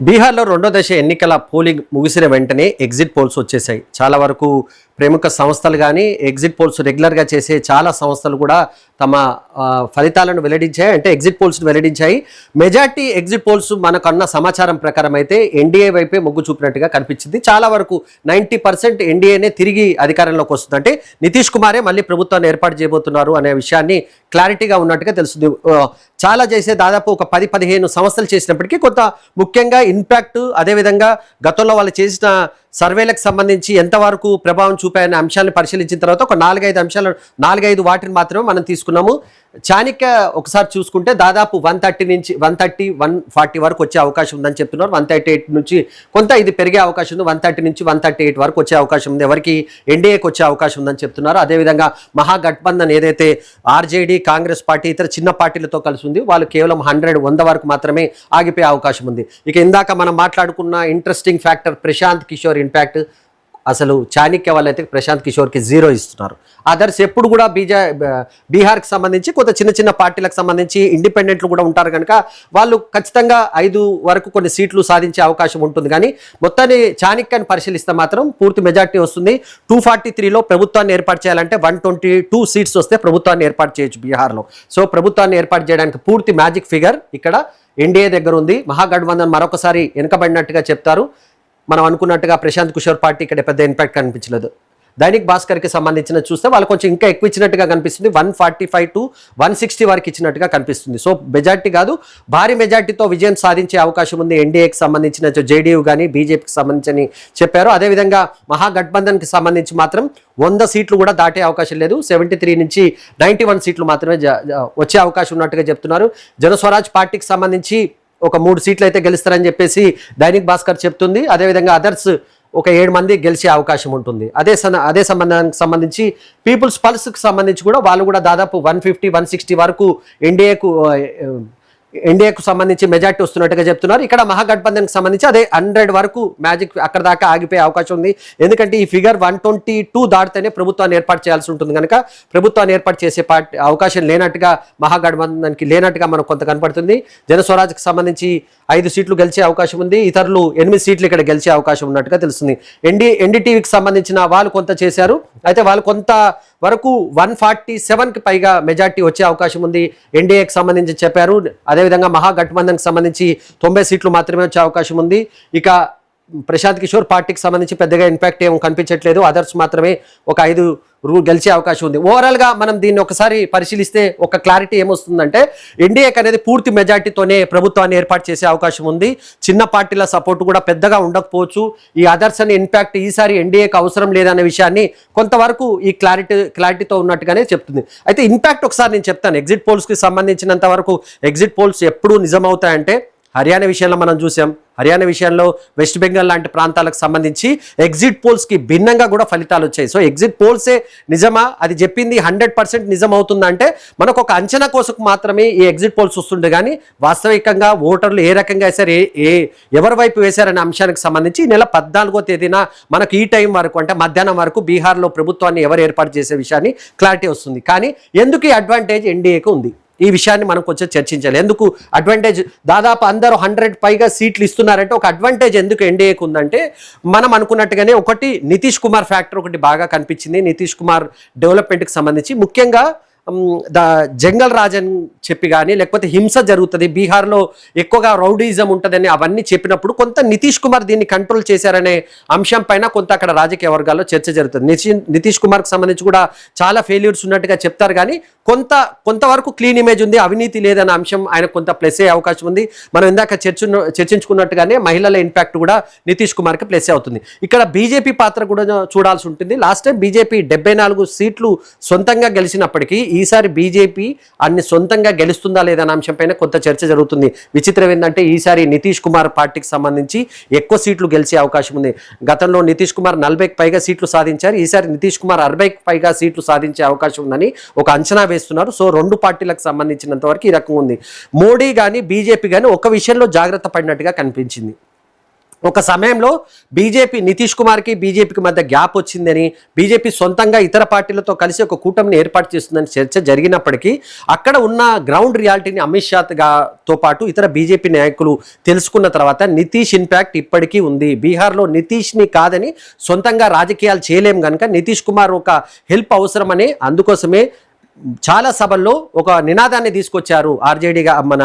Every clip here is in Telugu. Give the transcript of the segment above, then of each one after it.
బీహార్లో రెండో దశ ఎన్నికల పోలింగ్ ముగిసిన వెంటనే ఎగ్జిట్ పోల్స్ వచ్చేసాయి. చాలా వరకు ప్రముఖ సంస్థలు కానీ ఎగ్జిట్ పోల్స్ రెగ్యులర్గా చేసే చాలా సంస్థలు కూడా తమ ఫలితాలను వెల్లడించాయి. అంటే ఎగ్జిట్ పోల్స్ వెల్లడించాయి. మెజార్టీ ఎగ్జిట్ పోల్స్ మనకన్న సమాచారం ప్రకారం అయితే ఎన్డీఏ వైపే మొగ్గు చూపినట్టుగా కనిపించింది. చాలా వరకు 90% ఎన్డీఏనే తిరిగి అధికారంలోకి వస్తుంది. అంటే నితీష్ కుమారే మళ్ళీ ప్రభుత్వాన్ని ఏర్పాటు చేయబోతున్నారు అనే విషయాన్ని క్లారిటీగా ఉన్నట్టుగా తెలుస్తుంది. చాలా చేసే దాదాపు ఒక 10-15 సంస్థలు చేసినప్పటికీ కొంత ముఖ్యంగా ఇంపాక్ట్, అదేవిధంగా గతంలో వాళ్ళు చేసిన సర్వేలకు సంబంధించి ఎంతవరకు ప్రభావం చూపాయనే అంశాలను పరిశీలించిన తర్వాత ఒక 4-5 వాటిని మాత్రమే మనం తీసుకున్నాము. చాణక్య ఒకసారి చూసుకుంటే దాదాపు 130-140 వరకు వచ్చే అవకాశం ఉందని చెప్తున్నారు. 138 నుంచి కొంత ఇది పెరిగే అవకాశం ఉంది. 130 నుంచి 138 వరకు వచ్చే అవకాశం ఉంది. ఎవరికి ఎన్డీఏకి వచ్చే అవకాశం ఉందని చెప్తున్నారు. అదేవిధంగా మహాగఠబంధన్ ఏదైతే ఆర్జేడీ, కాంగ్రెస్ పార్టీ, ఇతర చిన్న పార్టీలతో కలిసి ఉంది, వాళ్ళు కేవలం 100 వరకు మాత్రమే ఆగిపోయే అవకాశం ఉంది. ఇక ఇందాక మనం మాట్లాడుకున్న interesting factor Prashant Kishor impact. అసలు చాణక్య వాళ్ళైతే ప్రశాంత్ కిషోర్కి 0 ఇస్తున్నారు. అదర్స్ ఎప్పుడు కూడా బీహార్కి సంబంధించి కొంత చిన్న పార్టీలకు సంబంధించి ఇండిపెండెంట్లు కూడా ఉంటారు కనుక వాళ్ళు ఖచ్చితంగా 5 వరకు కొన్ని సీట్లు సాధించే అవకాశం ఉంటుంది. కానీ మొత్తాన్ని చాణక్యాన్ని పరిశీలిస్తే మాత్రం పూర్తి మెజార్టీ వస్తుంది. 243లో ప్రభుత్వాన్ని ఏర్పాటు చేయాలంటే 122 సీట్స్ వస్తే ప్రభుత్వాన్ని ఏర్పాటు చేయొచ్చు బీహార్లో. సో ప్రభుత్వాన్ని ఏర్పాటు చేయడానికి పూర్తి మ్యాజిక్ ఫిగర్ ఇక్కడ ఎన్డీఏ దగ్గర ఉంది. మహాగఠబంధన్ మరొకసారి వెనుకబడినట్టుగా చెప్తారు. మనం అనుకున్నట్టుగా ప్రశాంత్ కిషోర్ పార్టీ ఇక్కడ పెద్ద ఇంపాక్ట్ కనిపించలేదు. దైనిక్ భాస్కర్కి సంబంధించిన చూస్తే వాళ్ళు కొంచెం ఇంకా ఎక్కువ ఇచ్చినట్టుగా కనిపిస్తుంది. 145 to 160 వరకు ఇచ్చినట్టుగా కనిపిస్తుంది. సో మెజార్టీ కాదు, భారీ మెజార్టీతో విజయం సాధించే అవకాశం ఉంది ఎన్డీఏకి సంబంధించిన జేడీయూ కానీ బీజేపీకి సంబంధించి చెప్పారు. అదేవిధంగా మహాగఠబంధన్కి సంబంధించి మాత్రం 100 సీట్లు కూడా దాటే అవకాశం లేదు. 73 నుంచి 91 సీట్లు మాత్రమే వచ్చే అవకాశం ఉన్నట్టుగా చెప్తున్నారు. జనస్వరాజ్ పార్టీకి సంబంధించి ఒక 3 సీట్లు అయితే గెలుస్తారని చెప్పేసి దైనిక్ భాస్కర్ చెప్తుంది. అదేవిధంగా అదర్స్ ఒక 7 మంది గెలిచే అవకాశం ఉంటుంది. అదే సంబంధించి పీపుల్స్ పల్స్కి సంబంధించి కూడా వాళ్ళు కూడా దాదాపు 150-160 వరకు ఎన్డీఏకు సంబంధించి మెజార్టీ వస్తున్నట్టుగా చెప్తున్నారు. ఇక్కడ మహాగఠబంధన్కి సంబంధించి అదే 100 వరకు మ్యాజిక్ అక్కడ దాకా ఆగిపోయే అవకాశం ఉంది. ఎందుకంటే ఈ ఫిగర్ 122 దాటితేనే ప్రభుత్వాన్ని ఏర్పాటు చేయాల్సి ఉంటుంది కనుక ప్రభుత్వాన్ని ఏర్పాటు చేసే అవకాశం లేనట్టుగా మహాగఠబంధన్కి లేనట్టుగా మనకు కొంత కనపడుతుంది. జనస్వరాజ్కి సంబంధించి 5 సీట్లు గెలిచే అవకాశం ఉంది. ఇతరులు 8 సీట్లు ఇక్కడ గెలిచే అవకాశం ఉన్నట్టుగా తెలుస్తుంది. ఎన్డీటీవీకి సంబంధించిన వాళ్ళు కొంత చేశారు. అయితే వాళ్ళు కొంత వరకు 147కి పైగా మెజార్టీ వచ్చే అవకాశం ఉంది ఎన్డీఏకి సంబంధించి చెప్పారు. అదేవిధంగా మహాగఠబంధన్కి సంబంధించి 90 సీట్లు మాత్రమే వచ్చే అవకాశం ఉంది. ఇక ప్రశాంత్ కిషోర్ పార్టీకి సంబంధించి పెద్దగా ఇంపాక్ట్ ఏమో కనిపించట్లేదు. అదర్స్ మాత్రమే ఒక 5 గెలిచే అవకాశం ఉంది. ఓవరాల్గా మనం దీన్ని ఒకసారి పరిశీలిస్తే ఒక క్లారిటీ ఏమొస్తుందంటే ఎన్డీఏకి అనేది పూర్తి మెజార్టీతోనే ప్రభుత్వాన్ని ఏర్పాటు చేసే అవకాశం ఉంది. చిన్న పార్టీల సపోర్ట్ కూడా పెద్దగా ఉండకపోవచ్చు. ఈ అదర్స్ అనే ఇంపాక్ట్ ఈసారి ఎన్డీఏకి అవసరం లేదనే విషయాన్ని కొంతవరకు ఈ క్లారిటీతో ఉన్నట్టుగానే చెప్తుంది. అయితే ఇంపాక్ట్ ఒకసారి నేను చెప్తాను. ఎగ్జిట్ పోల్స్కి సంబంధించినంత వరకు ఎగ్జిట్ పోల్స్ ఎప్పుడు నిజమవుతాయంటే హర్యానా విషయంలో మనం చూసాం. హర్యానా విషయంలో వెస్ట్ బెంగాల్ లాంటి ప్రాంతాలకు సంబంధించి ఎగ్జిట్ పోల్స్కి భిన్నంగా కూడా ఫలితాలు వచ్చాయి. సో ఎగ్జిట్ పోల్సే నిజమా, అది చెప్పింది 100% నిజం అవుతుందంటే మనకు ఒక అంచనా కోసం మాత్రమే ఈ ఎగ్జిట్ పోల్స్ వస్తుండే, కానీ వాస్తవికంగా ఓటర్లు ఏ రకంగా వేశారు, ఎవరి వైపు వేశారనే అంశానికి సంబంధించి ఈ నెల 14వ తేదీన మనకు ఈ టైం వరకు అంటే మధ్యాహ్నం వరకు బీహార్లో ప్రభుత్వాన్ని ఎవరు ఏర్పాటు చేసే విషయాన్ని క్లారిటీ వస్తుంది. కానీ ఎందుకు ఈ అడ్వాంటేజ్ ఎన్డీఏకు ఉంది, ఈ విషయాన్ని మనం కొంచెం చర్చించాలి. ఎందుకు అడ్వాంటేజ్ దాదాపు అందరూ 100 పైగా సీట్లు ఇస్తున్నారంటే ఒక అడ్వాంటేజ్ ఎందుకు ఎన్డీఏకు ఉందంటే మనం అనుకున్నట్టుగానే ఒకటి నితీష్ కుమార్ ఫ్యాక్టర్ ఒకటి బాగా కనిపించింది. నితీష్ కుమార్ డెవలప్మెంట్కి సంబంధించి ముఖ్యంగా జంగల్ రాజ్ అని చెప్పి కానీ లేకపోతే హింస జరుగుతుంది బీహార్లో, ఎక్కువగా రౌడీజం ఉంటుందని అవన్నీ చెప్పినప్పుడు కొంత నితీష్ కుమార్ దీన్ని కంట్రోల్ చేశారనే అంశం పైన కొంత అక్కడ రాజకీయ వర్గాల్లో చర్చ జరుగుతుంది. నితీష్ కుమార్కి సంబంధించి కూడా చాలా ఫెయిల్యూర్స్ ఉన్నట్టుగా చెప్తారు, కానీ కొంతవరకు క్లీన్ ఇమేజ్ ఉంది, అవినీతి లేదన్న అంశం ఆయన కొంత ప్లస్ అయ్యే అవకాశం ఉంది. మనం ఇందాక చర్చించుకున్నట్టుగానే మహిళల ఇంపాక్ట్ కూడా నితీష్ కుమార్కి ప్లస్ అవుతుంది. ఇక్కడ బీజేపీ పాత్ర కూడా చూడాల్సి ఉంటుంది. లాస్ట్ టైం బీజేపీ 74 సీట్లు సొంతంగా గెలిచినప్పటికీ ఈసారి బీజేపీ అన్ని సొంతంగా గెలుస్తుందా లేదన్న అంశంపైన కొంత చర్చ జరుగుతుంది. విచిత్రం ఏంటంటే ఈసారి నితీష్ కుమార్ పార్టీకి సంబంధించి ఎక్కువ సీట్లు గెలిచే అవకాశం ఉంది. గతంలో నితీష్ కుమార్ 40కి పైగా సీట్లు సాధించారు. ఈసారి నితీష్ కుమార్ 60కి పైగా సీట్లు సాధించే అవకాశం ఉందని ఒక అంచనా వేస్తున్నారు. సో 2 పార్టీలకు సంబంధించినంత వరకు ఈ రకంగా ఉంది. మోడీ కానీ బీజేపీ కానీ ఒక విషయంలో జాగ్రత్త పడినట్టుగా కనిపించింది. ఒక సమయంలో బీజేపీ నితీష్ కుమార్కి బీజేపీకి మధ్య గ్యాప్ వచ్చిందని, బీజేపీ సొంతంగా ఇతర పార్టీలతో కలిసి ఒక కూటమిని ఏర్పాటు చేస్తుందని చర్చ జరిగినప్పటికీ అక్కడ ఉన్న గ్రౌండ్ రియాలిటీని అమిత్ షాతో పాటు ఇతర బీజేపీ నాయకులు తెలుసుకున్న తర్వాత నితీష్ ఇంపాక్ట్ ఇప్పటికీ ఉంది. బీహార్లో నితీష్ని కాదని సొంతంగా రాజకీయాలు చేయలేం కనుక నితీష్ కుమార్ ఒక హెల్ప్ అవసరమని అందుకోసమే చాలా సభల్లో ఒక నినాదాన్ని తీసుకొచ్చారు. ఆర్జేడీగా మన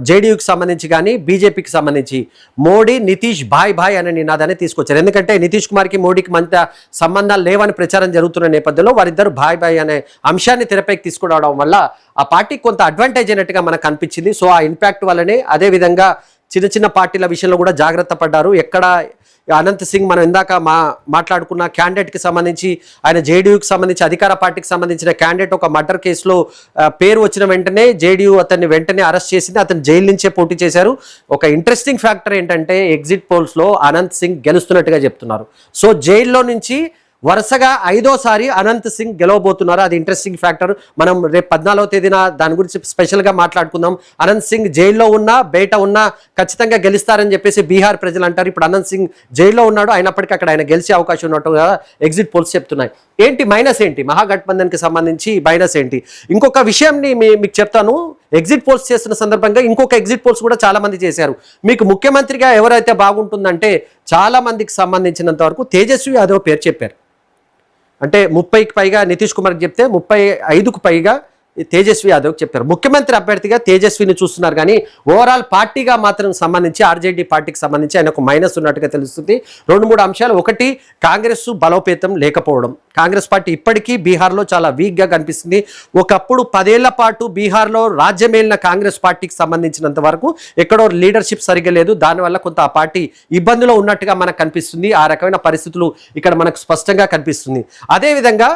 జేడీయూకి సంబంధించి కానీ బీజేపీకి సంబంధించి మోడీ నితీష్ భాయ్ భాయ్ అనే నినాదాన్ని తీసుకొచ్చారు. ఎందుకంటే నితీష్ కుమార్కి మోడీకి మంచి సంబంధాలు లేవని ప్రచారం జరుగుతున్న నేపథ్యంలో వారిద్దరు భాయ్ భాయ్ అనే అంశాన్ని తెరపైకి తీసుకురావడం వల్ల ఆ పార్టీకి కొంత అడ్వాంటేజ్ అయినట్టుగా మనకు అనిపించింది. సో ఆ ఇంపాక్ట్ వల్లనే అదేవిధంగా చిన్న చిన్న పార్టీల విషయంలో కూడా జాగ్రత్త పడ్డారు. ఎక్కడ అనంత్ సింగ్ మనం ఇందాక మాట్లాడుకున్న క్యాండిడేట్కి సంబంధించి ఆయన జేడీయూకి సంబంధించి అధికార పార్టీకి సంబంధించిన క్యాండిడేట్ ఒక మర్డర్ కేసులో పేరు వచ్చిన వెంటనే జేడీయూ అతన్ని వెంటనే అరెస్ట్ చేసింది. అతను జైలు నుంచే పోటీ చేశారు. ఒక ఇంట్రెస్టింగ్ ఫ్యాక్టర్ ఏంటంటే ఎగ్జిట్ పోల్స్లో అనంత్ సింగ్ గెలుస్తున్నట్టుగా చెప్తున్నారు. సో జైల్లో నుంచి వరుసగా 5వ సారి అనంత్ సింగ్ గెలవబోతున్నారు. అది ఇంట్రెస్టింగ్ ఫ్యాక్టర్. మనం రేపు 14వ తేదీన దాని గురించి స్పెషల్గా మాట్లాడుకుందాం. అనంత్ సింగ్ జైల్లో ఉన్నా బయట ఉన్నా ఖచ్చితంగా గెలుస్తారని చెప్పేసి బీహార్ ప్రజలు అంటారు. ఇప్పుడు అనంత్ సింగ్ జైల్లో ఉన్నాడు, అయినప్పటికీ అక్కడ ఆయన గెలిచే అవకాశం ఉన్నట్టుగా ఎగ్జిట్ పోల్స్ చెప్తున్నాయి. ఏంటి మైనస్ ఏంటి, మహాగఠబంధన్కి సంబంధించి మైనస్ ఏంటి? ఇంకొక విషయాన్ని మీకు చెప్తాను. ఎగ్జిట్ పోల్స్ చేస్తున్న సందర్భంగా ఇంకొక ఎగ్జిట్ పోల్స్ కూడా చాలా మంది చేశారు. మీకు ముఖ్యమంత్రిగా ఎవరైతే బాగుంటుందంటే చాలా మందికి సంబంధించినంత వరకు తేజస్వి యాదవ్ పేరు చెప్పారు. అంటే 30కి పైగా నితీష్ కుమార్కి చెప్తే 35కు పైగా తేజస్వి యాదవ్కి చెప్పారు. ముఖ్యమంత్రి అభ్యర్థిగా తేజస్విని చూస్తున్నారు కానీ ఓవరాల్ పార్టీగా మాత్రం సంబంధించి ఆర్జేడీ పార్టీకి సంబంధించి ఆయన ఒక మైనస్ ఉన్నట్టుగా తెలుస్తుంది. 2-3 అంశాలు. ఒకటి, కాంగ్రెస్ బలోపేతం లేకపోవడం. కాంగ్రెస్ పార్టీ ఇప్పటికీ బీహార్లో చాలా వీక్గా కనిపిస్తుంది. ఒకప్పుడు 10 ఏళ్ల పాటు బీహార్లో రాజ్యమేలిన కాంగ్రెస్ పార్టీకి సంబంధించినంత వరకు ఎక్కడో లీడర్షిప్ సరిగ్గా లేదు. దానివల్ల కొంత ఆ పార్టీ ఇబ్బందిలో ఉన్నట్టుగా మనకు కనిపిస్తుంది. ఆ రకమైన పరిస్థితులు ఇక్కడ మనకు స్పష్టంగా కనిపిస్తుంది. అదేవిధంగా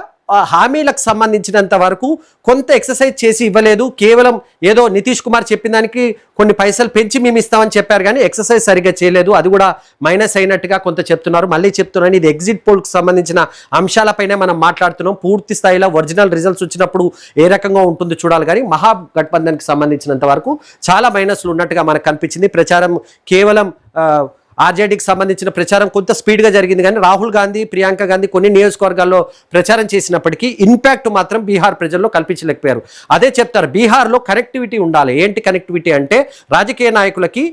హామీలకు సంబంధించినంత వరకు కొంత ఎక్సర్సైజ్ చేసి ఇవ్వలేదు. కేవలం ఏదో నితీష్ కుమార్ చెప్పిన దానికి కొన్ని పైసలు పెంచి మేము ఇస్తామని చెప్పారు కానీ ఎక్సర్సైజ్ సరిగ్గా చేయలేదు. అది కూడా మైనస్ అయినట్టుగా కొంత చెప్తున్నారు. మళ్ళీ చెప్తున్నాను, ఇది ఎగ్జిట్ పోల్కి సంబంధించిన అంశాలపైనే మనం మాట్లాడుతున్నాం. పూర్తి స్థాయిలో ఒరిజినల్ రిజల్ట్స్ వచ్చినప్పుడు ఏ రకంగా ఉంటుందో చూడాలి. కానీ మహాగఠబంధన్కి సంబంధించినంత వరకు చాలా మైనస్లు ఉన్నట్టుగా మనకు కనిపించింది. ప్రచారం కేవలం ఆర్జేడీకి సంబంధించిన ప్రచారం కొంత స్పీడ్గా జరిగింది కానీ రాహుల్ గాంధీ, ప్రియాంక గాంధీ కొన్ని నియోజకవర్గాల్లో ప్రచారం చేసినప్పటికీ ఇంపాక్ట్ మాత్రం బీహార్ ప్రజల్లో కల్పించలేకపోయారు. అదే చెప్తారు, బీహార్లో కనెక్టివిటీ ఉండాలి. ఏంటి కనెక్టివిటీ అంటే రాజకీయ నాయకులకి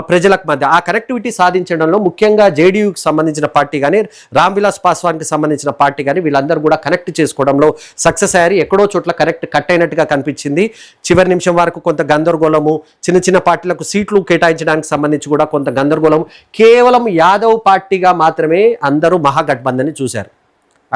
ప్రజలకు మధ్య ఆ కనెక్టివిటీ సాధించడంలో ముఖ్యంగా జేడీయూకి సంబంధించిన పార్టీ కానీ రామ్ విలాస్ పాస్వాన్కి సంబంధించిన పార్టీ కానీ వీళ్ళందరూ కూడా కనెక్ట్ చేసుకోవడంలో సక్సెస్ అయ్యారు. ఎక్కడో చోట్ల కట్ అయినట్టుగా కనిపించింది. చివరి నిమిషం వరకు కొంత గందరగోళము, చిన్న చిన్న పార్టీలకు సీట్లు కేటాయించడానికి సంబంధించి కూడా కొంత గందరగోళం. కేవలం యాదవ్ పార్టీగా మాత్రమే అందరూ మహాగఠబంధన్ని చూశారు.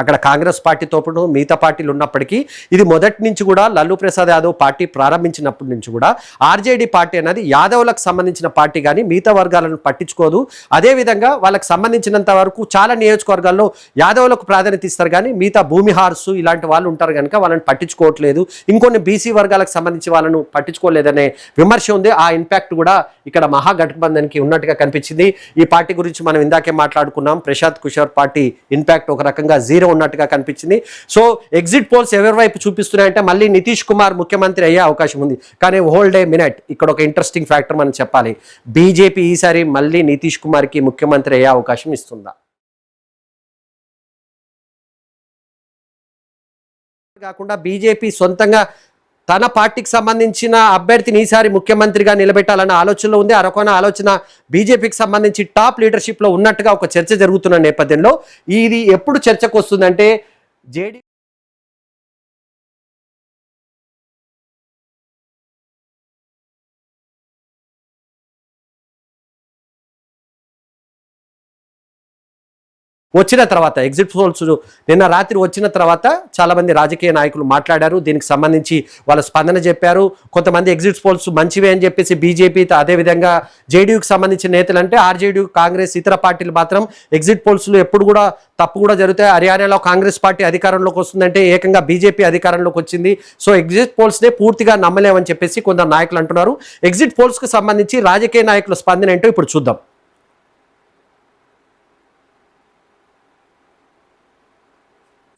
అక్కడ కాంగ్రెస్ పార్టీతో పాటు మిగతా పార్టీలు ఉన్నప్పటికీ ఇది మొదటి నుంచి కూడా లల్లూ ప్రసాద్ యాదవ్ పార్టీ ప్రారంభించినప్పటి నుంచి కూడా ఆర్జేడీ పార్టీ అనేది యాదవ్లకు సంబంధించిన పార్టీ కానీ మిగతా వర్గాలను పట్టించుకోదు. అదేవిధంగా వాళ్ళకి సంబంధించినంత వరకు చాలా నియోజకవర్గాల్లో యాదవ్లకు ప్రాధాన్యత ఇస్తారు కానీ మిగతా భూమిహార్సు ఇలాంటి వాళ్ళు ఉంటారు కనుక వాళ్ళని పట్టించుకోవట్లేదు. ఇంకొన్ని బీసీ వర్గాలకు సంబంధించి వాళ్ళను పట్టించుకోలేదనే విమర్శ ఉంది. ఆ ఇంపాక్ట్ కూడా ఇక్కడ మహాగఠబంధన్కి ఉన్నట్టుగా కనిపించింది. ఈ పార్టీ గురించి మనం ఇందాకే మాట్లాడుకున్నాం. ప్రశాంత్ కిషోర్ పార్టీ ఇంపాక్ట్ ఒక రకంగా ఉన్నట్టుగా కనిపించింది. సో ఎగ్జిట్ పోల్స్ ఎవరి వైపు చూపిస్తున్నాయంటే మళ్ళీ నితీష్ కుమార్ ముఖ్యమంత్రి అయ్యే అవకాశం ఉంది. కానీ హోల్డ్ ఏ మినిట్, ఇక్కడ ఒక ఇంట్రెస్టింగ్ ఫ్యాక్టర్ మనం చెప్పాలి. బీజేపీ ఈసారి మళ్ళీ నితీష్ కుమార్కి ముఖ్యమంత్రి అయ్యే అవకాశం ఇస్తుందా? కాకుండా బీజేపీ సొంతంగా తన పార్టీకి సంబంధించిన అభ్యర్థిని ఈసారి ముఖ్యమంత్రిగా నిలబెట్టాలన్న ఆలోచనలో ఉంది. ఆ రకమైన ఆలోచన బీజేపీకి సంబంధించి టాప్ లీడర్షిప్లో ఉన్నట్టుగా ఒక చర్చ జరుగుతున్న నేపథ్యంలో ఇది ఎప్పుడు చర్చకు వస్తుందంటే జేడీ వచ్చిన తర్వాత ఎగ్జిట్ పోల్స్ నిన్న రాత్రి వచ్చిన తర్వాత చాలామంది రాజకీయ నాయకులు మాట్లాడారు. దీనికి సంబంధించి వాళ్ళ స్పందన చెప్పారు. కొంతమంది ఎగ్జిట్ పోల్స్ మంచివే అని చెప్పేసి బీజేపీ, అదేవిధంగా జేడీయూకి సంబంధించిన నేతలు అంటే ఆర్జేడీ, కాంగ్రెస్, ఇతర పార్టీలు మాత్రం ఎగ్జిట్ పోల్స్లో ఎప్పుడు కూడా తప్పు కూడా జరుగుతాయి. హర్యానాలో కాంగ్రెస్ పార్టీ అధికారంలోకి వస్తుందంటే ఏకంగా బీజేపీ అధికారంలోకి వచ్చింది. సో ఎగ్జిట్ పోల్స్నే పూర్తిగా నమ్మలేమని చెప్పేసి కొందరు నాయకులు అంటున్నారు. ఎగ్జిట్ పోల్స్కి సంబంధించి రాజకీయ నాయకుల స్పందన ఏంటో ఇప్పుడు చూద్దాం.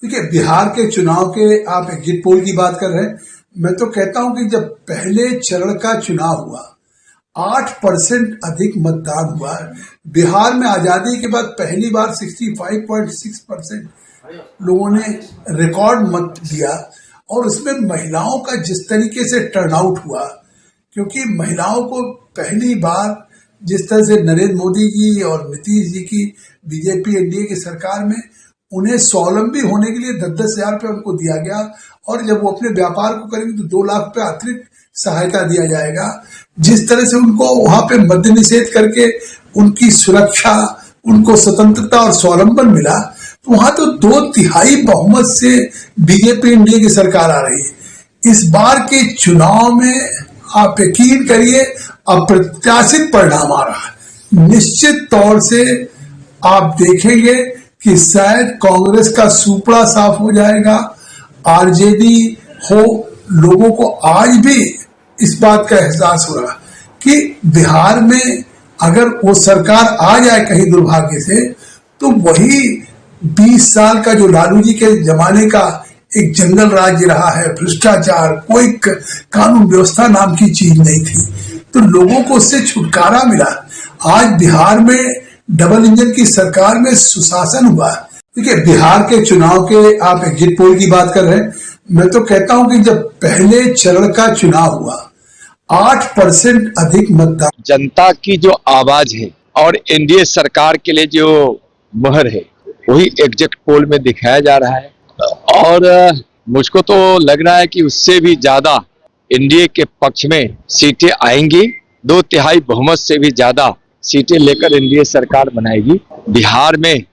देखिए, बिहार के चुनाव के आप एग्जिट पोल की बात कर रहे हैं. मैं तो कहता हूं कि जब पहले चरण का चुनाव हुआ 8% अधिक मतदान हुआ है। बिहार में आजादी के बाद पहली बार 65.6% लोगों ने रिकॉर्ड मत दिया, और उसमें महिलाओं का जिस तरीके से टर्नआउट हुआ, क्योंकि महिलाओं को पहली बार जिस तरह से नरेंद्र मोदी जी और नीतीश जी की बीजेपी एनडीए की सरकार में उन्हें स्वावलंबी होने के लिए 10-10 हजार रुपये उनको दिया गया, और जब वो अपने व्यापार को करेंगे तो 2 लाख रुपये अतिरिक्त सहायता दिया जाएगा। जिस तरह से उनको वहां पे मद्य निषेध करके उनकी सुरक्षा, उनको स्वतंत्रता और स्वावलंबन मिला, तो वहां तो 2/3 बहुमत से बीजेपी एनडीए की सरकार आ रही है। इस बार के चुनाव में आप यकीन करिए अप्रत्याशित परिणाम आ रहा है। निश्चित तौर से आप देखेंगे कि शायद कांग्रेस का सुपड़ा साफ हो जाएगा, आरजेडी हो। लोगों को आज भी इस बात का एहसास हो रहा कि बिहार में अगर वो सरकार आ जाए कहीं दुर्भाग्य से, तो वही 20 साल का जो लालू जी के जमाने का एक जंगल राज्य रहा है, भ्रष्टाचार, कोई कानून व्यवस्था नाम की चीज नहीं थी, तो लोगों को उससे छुटकारा मिला। आज बिहार में डबल इंजन की सरकार में सुशासन हुआ। देखिए, बिहार के चुनाव के आप एग्जिट पोल की बात कर रहे हैं, मैं तो कहता हूं कि जब पहले चरण का चुनाव हुआ 8% अधिक मतदान, जनता की जो आवाज है और एनडीए सरकार के लिए जो मुहर है वही एग्जिट पोल में दिखाया जा रहा है, और मुझको तो लग रहा है कि उससे भी ज्यादा एनडीए के पक्ष में सीटें आएंगी। 2/3 बहुमत से भी ज्यादा सीटें लेकर एनडीए सरकार बनाएगी। बिहार में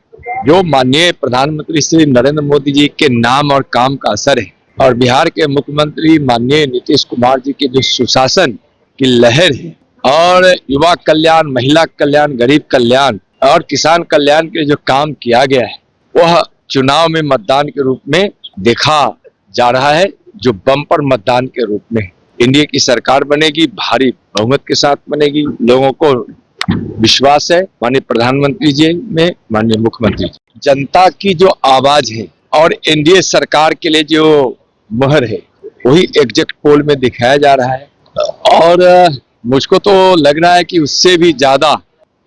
जो माननीय प्रधानमंत्री श्री नरेंद्र मोदी जी के नाम और काम का असर है, और बिहार के मुख्यमंत्री माननीय नीतीश कुमार जी के जो सुशासन की लहर है, और युवा कल्याण, महिला कल्याण, गरीब कल्याण और किसान कल्याण के जो काम किया गया है, वह चुनाव में मतदान के रूप में देखा जा रहा है, जो बम्पर मतदान के रूप में एनडीए की सरकार बनेगी, भारी बहुमत के साथ बनेगी। लोगों को विश्वास है माननीय प्रधानमंत्री जी में, माननीय मुख्यमंत्री जी। जनता की जो आवाज है और एनडीए सरकार के लिए जो मुहर है वही एग्जिट पोल में दिखाया जा रहा है, और मुझको तो लग रहा है कि उससे भी ज्यादा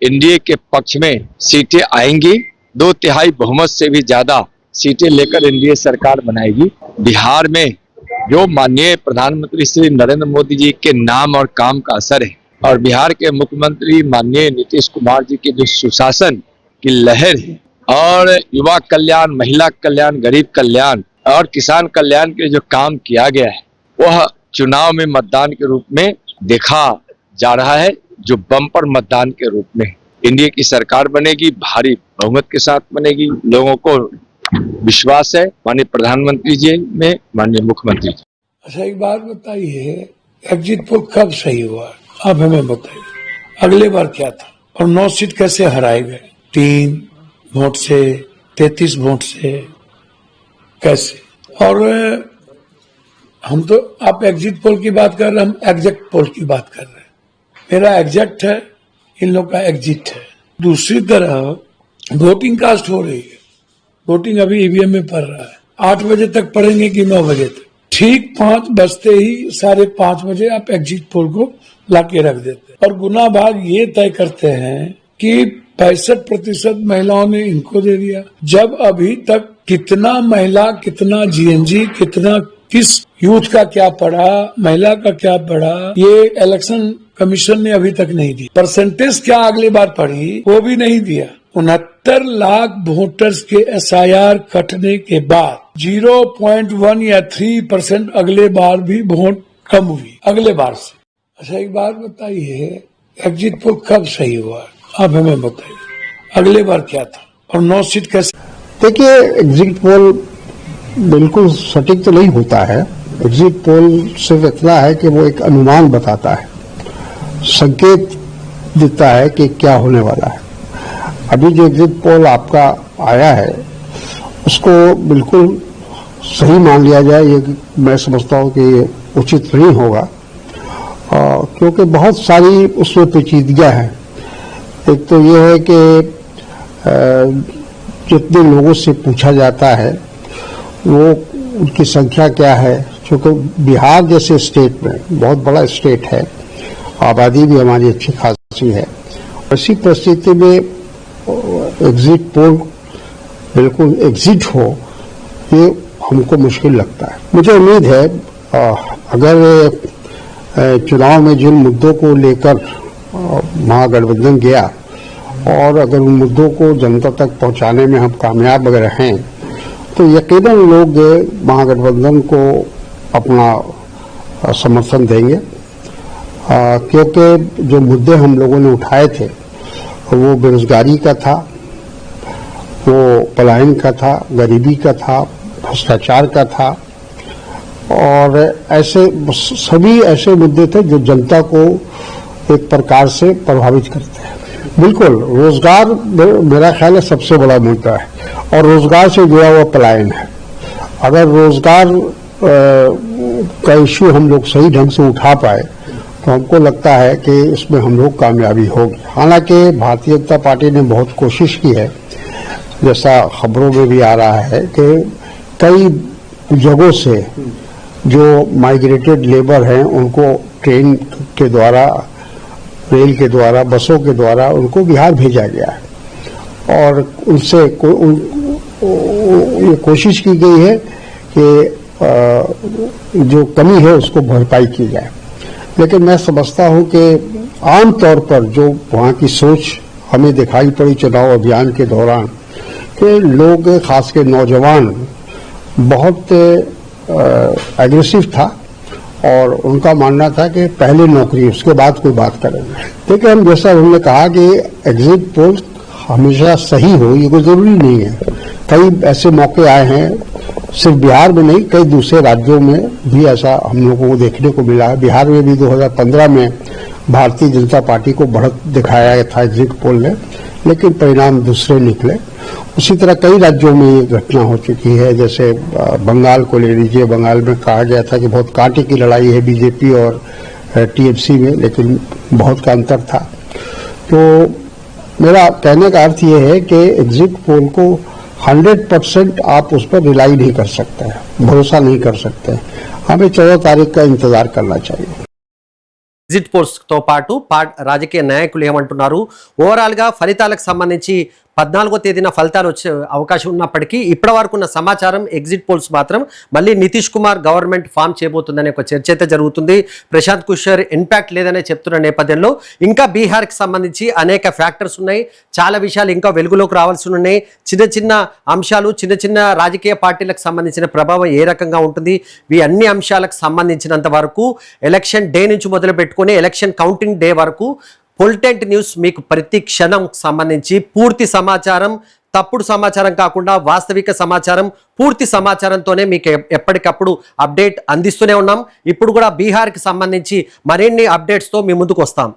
एनडीए के पक्ष में सीटें आएंगी। 2/3 बहुमत से भी ज्यादा सीटें लेकर एनडीए सरकार बनाएगी। बिहार में जो माननीय प्रधानमंत्री श्री नरेंद्र मोदी जी के नाम और काम का असर है, और बिहार के मुख्यमंत्री माननीय नीतीश कुमार जी के जो सुशासन की लहर है, और युवा कल्याण, महिला कल्याण, गरीब कल्याण और किसान कल्याण के जो काम किया गया है, वह चुनाव में मतदान के रूप में देखा जा रहा है, जो बम्पर मतदान के रूप में एनडीए की सरकार बनेगी, भारी बहुमत के साथ बनेगी। लोगों को विश्वास है माननीय प्रधानमंत्री जी में, माननीय मुख्यमंत्री जी। अच्छा, एक बात बताइए, एग्जिट पोल कब सही हुआ? आप हमें बताइए, अगले बार क्या था और 9 सीट कैसे हराए गए? 3 वोट से, 33 वोट से, कैसे? और हम तो, आप एग्जिट पोल की बात कर रहे हैं, हम एग्जैक्ट पोल की बात कर रहे हैं। मेरा एग्जैक्ट है, इन लोग का एग्जिट है। दूसरी तरह वोटिंग कास्ट हो रही है, वोटिंग अभी ईवीएम में पड़ रहा है। 8 बजे तक पड़ेंगे कि 9 बजे तक? ठीक 5 बजते ही 5:30 बजे आप एग्जिट पोल को लाके रख देते हैं, और गुना भाग ये तय करते हैं कि 65% महिलाओं ने इनको दे दिया, जब अभी तक कितना महिला, कितना जीएनजी, कितना किस यूथ का क्या पड़ा, महिला का क्या पड़ा, ये इलेक्शन कमीशन ने अभी तक नहीं दी। परसेंटेज क्या अगली बार पड़ी, वो भी नहीं दिया। 69 लाख वोटर्स के एसआईआर कटने के बाद 0.1 या 3% अगले बार भी वोट कम हुई अगले बार से। अच्छा, एक बात बताइए, एग्जिट पोल कब सही हुआ? आप हमें बताइए, अगले बार क्या था और 9 सीट कैसे? देखिए, एग्जिट पोल बिल्कुल सटीक तो नहीं होता है। एग्जिट पोल सिर्फ इतना है कि वो एक अनुमान बताता है, संकेत देता है कि क्या होने वाला है। अभी जो एग्जिट पोल आपका आया है उसको बिल्कुल सही मान लिया जाए, ये मैं समझता हूँ कि ये उचित नहीं होगा, क्योंकि बहुत सारी उसमें पेचीदगियाँ हैं। एक तो ये है कि जितने लोगों से पूछा जाता है वो उनकी संख्या क्या है, क्योंकि बिहार जैसे स्टेट में, बहुत बड़ा स्टेट है, आबादी भी हमारी अच्छी खासी है। ऐसी परिस्थिति में एग्जिट पोल बिल्कुल एग्जिट हो, ये हमको मुश्किल लगता है। मुझे उम्मीद है अगर चुनाव में जिन मुद्दों को लेकर महागठबंधन गया और अगर उन मुद्दों को जनता तक पहुंचाने में हम कामयाब अगर हैं, तो यकीनन लोग महागठबंधन को अपना समर्थन देंगे, क्योंकि जो मुद्दे हम लोगों ने उठाए थे वो बेरोजगारी का था, वो पलायन का था, गरीबी का था, भ्रष्टाचार का था, और ऐसे सभी ऐसे मुद्दे थे जो जनता को एक प्रकार से प्रभावित करते हैं। बिल्कुल, रोजगार मेरा ख्याल है सबसे बड़ा मुद्दा है, और रोजगार से जुड़ा हुआ पलायन है। अगर रोजगार का इश्यू हम लोग सही ढंग से उठा पाए तो हमको लगता है कि इसमें हम लोग कामयाबी होगी। हालांकि भारतीय जनता पार्टी ने बहुत कोशिश की है, जैसा खबरों में भी आ रहा है कि कई जगहों से जो माइग्रेटेड लेबर हैं उनको ट्रेन के द्वारा, रेल के द्वारा, बसों के द्वारा उनको बिहार भेजा गया है, और उनसे ये कोशिश की गई है कि जो कमी है उसको भरपाई की जाए। लेकिन मैं समझता हूं कि आमतौर पर जो वहां की सोच हमें दिखाई पड़ी चुनाव अभियान के दौरान, कि लोग खासकर नौजवान बहुत एग्रेसिव था, और उनका मानना था कि पहले नौकरी, उसके बाद कोई बात करेंगे। लेकिन हम जैसा उन्होंने कहा कि एग्जिट पोल हमेशा सही हो, ये कोई जरूरी नहीं है। कई ऐसे मौके आए हैं, सिर्फ बिहार में नहीं, कई दूसरे राज्यों में भी ऐसा हम लोगों को देखने को मिला है। बिहार में भी 2015 में भारतीय जनता पार्टी को बढ़त दिखाया था एग्जिट पोल ने, लेकिन परिणाम दूसरे निकले। उसी तरह कई राज्यों में ये घटना हो चुकी है, जैसे बंगाल को ले लीजिए। बंगाल में कहा गया था कि बहुत कांटे की लड़ाई है बीजेपी और टीएमसी में, लेकिन बहुत का अंतर था। तो मेरा कहने का अर्थ ये है कि एग्जिट पोल को 100% आप उस पर रिलाई नहीं कर सकते हैं, भरोसा नहीं कर सकते हैं। हमें 14 तारीख का इंतजार करना चाहिए। ఎగ్జిట్ పోల్స్ తో పాటు రాజకీయ నాయకులు ఏమంటున్నారు, ఓవరాల్ గా ఫలితాలకు సంబంధించి 14వ తేదీన ఫలితాలు వచ్చే అవకాశం ఉన్నప్పటికీ ఇప్పటి వరకు ఉన్న సమాచారం ఎగ్జిట్ పోల్స్ మాత్రం మళ్ళీ నితీష్ కుమార్ గవర్నమెంట్ ఫామ్ చేయబోతుందనే ఒక చర్చ అయితే జరుగుతుంది. ప్రశాంత్ కిషోర్ ఇంపాక్ట్ లేదనే చెప్తున్న నేపథ్యంలో ఇంకా బీహార్కి సంబంధించి అనేక ఫ్యాక్టర్స్ ఉన్నాయి, చాలా విషయాలు ఇంకా వెలుగులోకి రావాల్సి ఉన్నాయి. చిన్న చిన్న అంశాలు, చిన్న చిన్న రాజకీయ పార్టీలకు సంబంధించిన ప్రభావం ఏ రకంగా ఉంటుంది, ఈ అన్ని అంశాలకు సంబంధించినంత వరకు ఎలక్షన్ డే నుంచి మొదలు పెట్టుకొని ఎలక్షన్ కౌంటింగ్ డే వరకు పొలిటెంట్ న్యూస్ మీకు ప్రతి క్షణం సంబంధించి పూర్తి సమాచారం, తప్పుడు సమాచారం కాకుండా వాస్తవిక సమాచారం, పూర్తి సమాచారంతోనే మీకు ఎప్పటికప్పుడు అప్డేట్ అందిస్తూనే ఉన్నాం. ఇప్పుడు కూడా బీహార్కి సంబంధించి మరిన్ని అప్డేట్స్తో మీ ముందుకు వస్తాం.